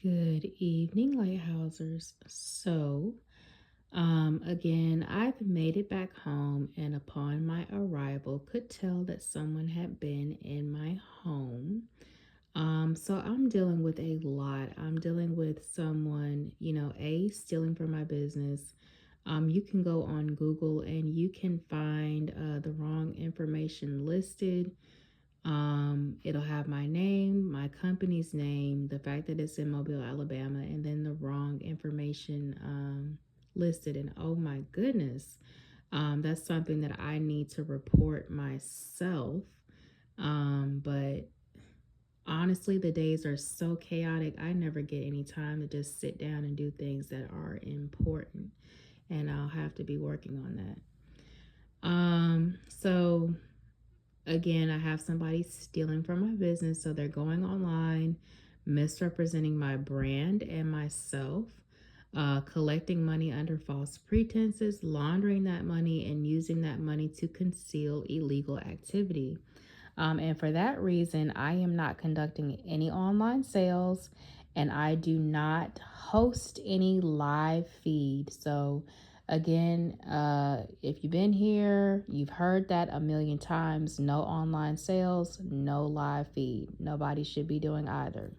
Good evening, Lighthousers. Again, I've made it back home, and upon my arrival, could tell that someone had been in my home. So I'm dealing with a lot. I'm dealing with someone, stealing from my business. You can go on Google and you can find the wrong information listed. It'll have my name, my company's name, the fact that it's in Mobile, Alabama, and then the wrong information listed. And oh my goodness, that's something that I need to report myself. But honestly, the days are so chaotic. I never get any time to just sit down and do things that are important, and I'll have to be working on that. So again, I have somebody stealing from my business. So they're going online, misrepresenting my brand and myself, collecting money under false pretenses, laundering that money, and using that money to conceal illegal activity. And for that reason, I am not conducting any online sales and I do not host any live feed. So, again, if you've been here, you've heard that a million times. No online sales, no live feed. Nobody should be doing either.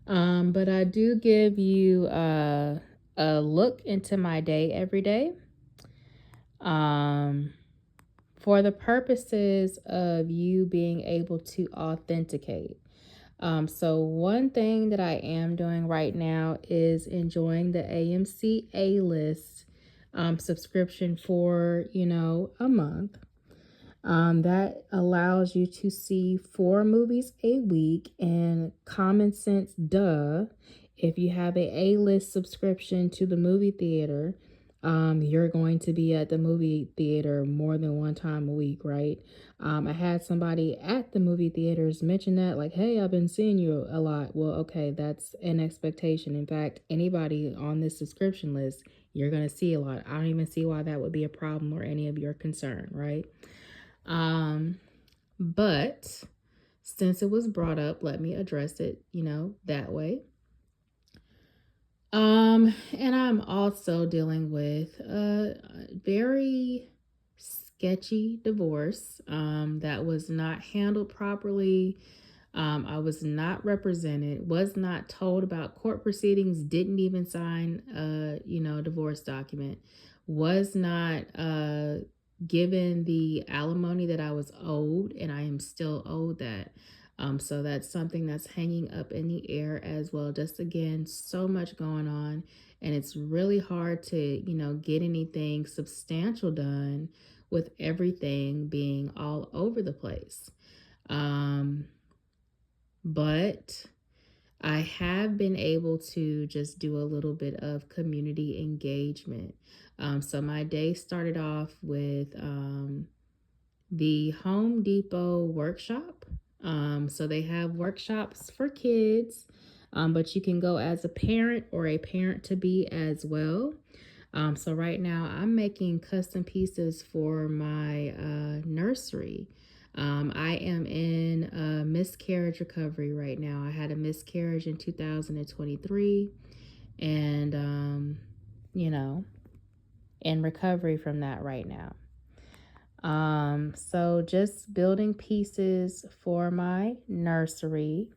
But I do give you a look into my day every day. Um, for the purposes of you being able to authenticate. So one thing that I am doing right now is enjoying the AMC A list subscription for, a month. That allows you to see 4 movies a week, and common sense, duh. If you have a A-list subscription to the movie theater, you're going to be at the movie theater more than one time a week, right? I had somebody at the movie theaters mention that, like, hey, I've been seeing you a lot. Well, okay, that's an expectation. In fact, anybody on this subscription list, you're going to see a lot. I don't even see why that would be a problem or any of your concern, right? But since it was brought up, let me address it, that way. And I'm also dealing with a very sketchy divorce that was not handled properly. I was not represented, was not told about court proceedings, didn't even sign divorce document, was not given the alimony that I was owed, and I am still owed that. So that's something that's hanging up in the air as well. Just again, so much going on, and it's really hard to, get anything substantial done with everything being all over the place. But I have been able to just do a little bit of community engagement. So my day started off with the Home Depot workshop. So they have workshops for kids, but you can go as a parent or a parent to be as well. So right now I'm making custom pieces for my nursery. I am in a miscarriage recovery right now. I had a miscarriage in 2023 and, in recovery from that right now. So just building pieces for my nursery.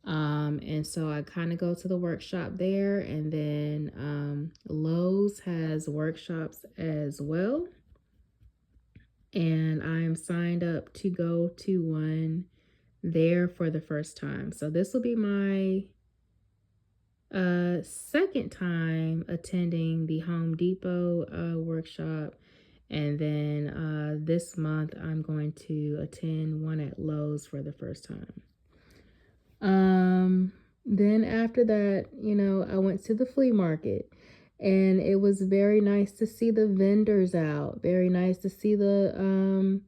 And so I kind of go to the workshop there, and then Lowe's has workshops as well. And I'm signed up to go to one there for the first time. So this will be my second time attending the Home Depot workshop. And then this month I'm going to attend one at Lowe's for the first time. Then after that, I went to the flea market, and it was very nice to see the vendors out, very nice to see the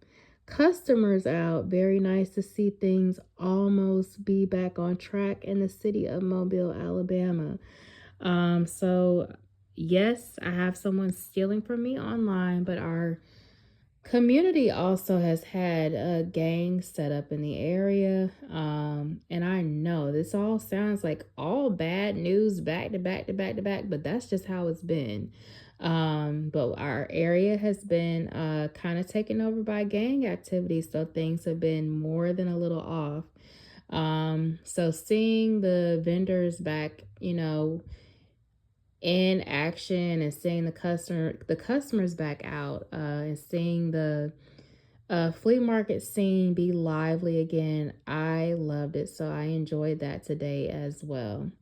customers out, very nice to see things almost be back on track in the city of Mobile, Alabama. So yes, I have someone stealing from me online, but our Community also has had a gang set up in the area. And I know this all sounds like all bad news back to back to back to back, but that's just how it's been. But our area has been kind of taken over by gang activity, so things have been more than a little off. So seeing the vendors back, in action, and seeing the customers back out, and seeing the flea market scene be lively again, I loved it. So I enjoyed that today as well.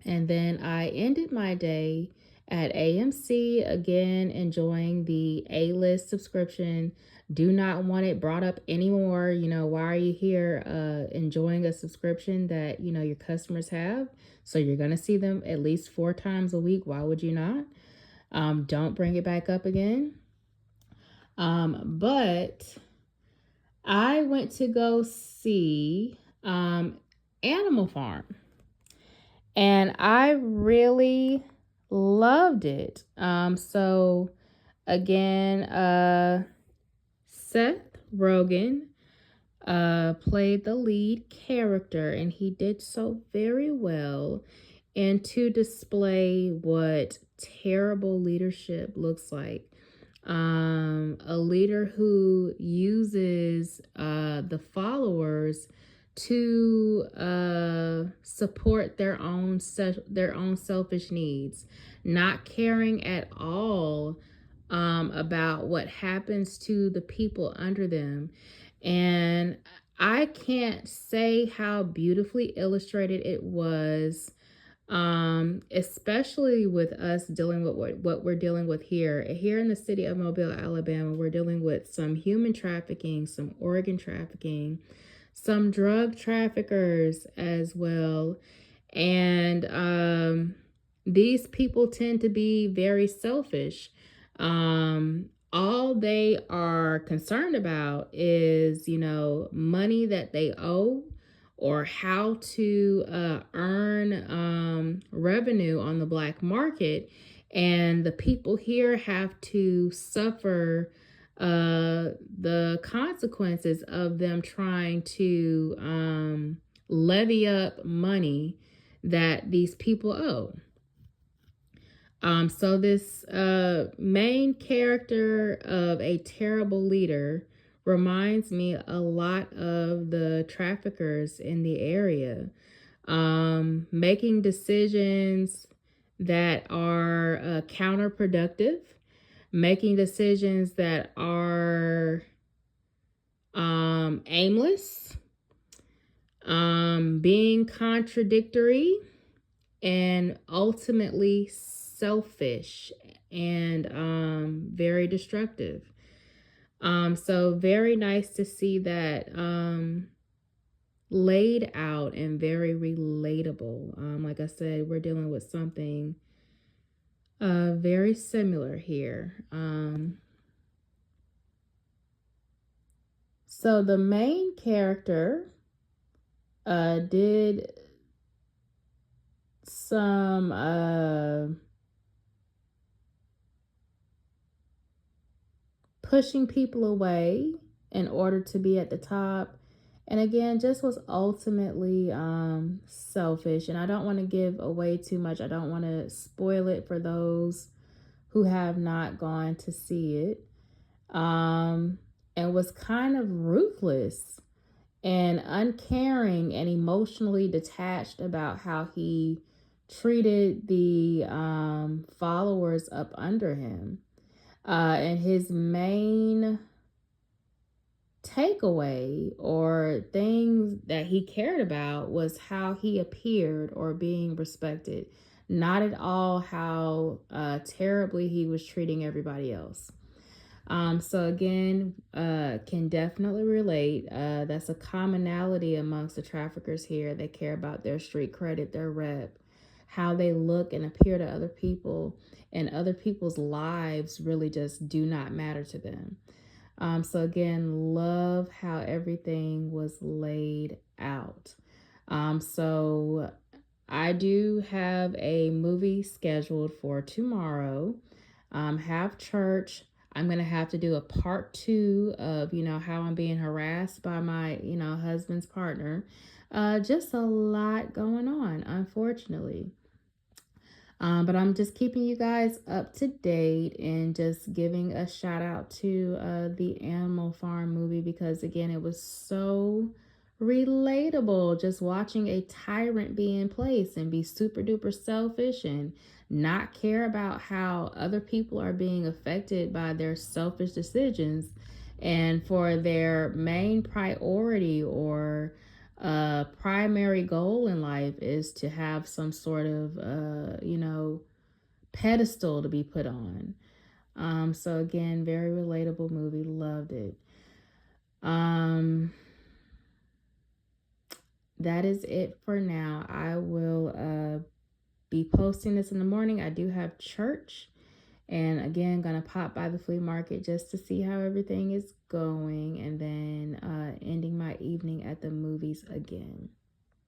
And then I ended my day at AMC again, enjoying the A-list subscription. Do not want it brought up anymore. Why are you here enjoying a subscription that, your customers have? So you're going to see them at least 4 times a week. Why would you not? Don't bring it back up again. But I went to go see Animal Farm, and I really loved it. So again, Seth Rogen played the lead character, and he did so very well. And to display what terrible leadership looks like, a leader who uses the followers to support their own selfish needs, not caring at all about what happens to the people under them. And I can't say how beautifully illustrated it was, especially with us dealing with what we're dealing with here in the city of Mobile, Alabama. We're dealing with some human trafficking, some organ trafficking, some drug traffickers as well. And these people tend to be very selfish. All they are concerned about is, money that they owe, or how to earn revenue on the black market. And the people here have to suffer the consequences of them trying to levy up money that these people owe. So this main character of a terrible leader reminds me a lot of the traffickers in the area, making decisions that are counterproductive, making decisions that are aimless, being contradictory, and ultimately selfish and very destructive. So very nice to see that laid out and very relatable. Like I said, we're dealing with something very similar here. So the main character did some pushing people away in order to be at the top. And again, just was ultimately selfish. And I don't want to give away too much. I don't want to spoil it for those who have not gone to see it. And was kind of ruthless and uncaring and emotionally detached about how he treated the followers up under him. And his main takeaway or things that he cared about was how he appeared or being respected, not at all how terribly he was treating everybody else. So again, can definitely relate. That's a commonality amongst the traffickers here. They care about their street credit, their rep, how they look and appear to other people, and other people's lives really just do not matter to them. So again, love how everything was laid out. So I do have a movie scheduled for tomorrow. Have church. I'm going to have to do a part two of, how I'm being harassed by my, husband's partner. Just a lot going on, unfortunately. But I'm just keeping you guys up to date and just giving a shout out to the Animal Farm movie because, again, it was so relatable just watching a tyrant be in place and be super duper selfish and not care about how other people are being affected by their selfish decisions, and for their main priority or primary goal in life is to have some sort of pedestal to be put on. So again, very relatable movie, loved it. um that is it for now. I will be posting this in the morning. I do have church, and again, gonna pop by the flea market just to see how everything is going, and then ending my evening at the movies again.